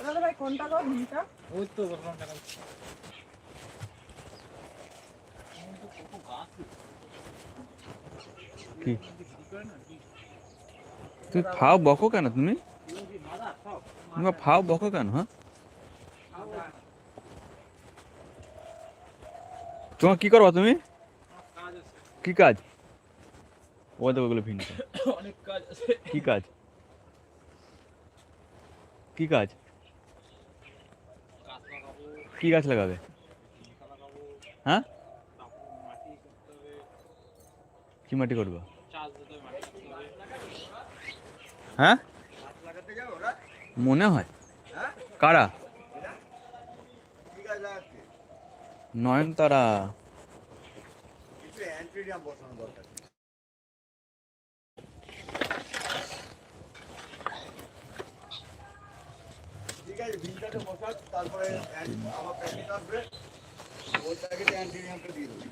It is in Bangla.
দাদা ভাই কোনটা গো ভিমটা? ওই তো বললাম কেন কি তুমি ফাও বকো কেন তুমি ফাও বকো কেন? হ্যাঁ তোমার কি করবা তুমি? কাজ আছে, কি কাজ? ওই তো ওগুলো ভিন্ন। অনেক কাজ আছে। কি কাজ? কি কাজ? গাছ লাগাবো, কি গাছ লাগাবে? লঙ্কা লাগাবো, হ্যাঁ তারপর মাটি করতে হবে, কি মাটি করবা? চাষ দিতে হবে, মাটি করতে হবে। হ্যাঁ গাছ লাগাতে যাও ওরা? মনে হয়। হ্যাঁ? কারা? এরা? কি গাছ লাগাচ্ছে? নয়নতারা। কিছু অ্যান্টিরিয়াম বসানো দরকার। ঠিক আছে, ভিনটাকে বসান, তারপরে আবার প্যাকেট আসবে, ওই প্যাকেটে অ্যান্টিরিয়ামটা দিয়ে দেবো।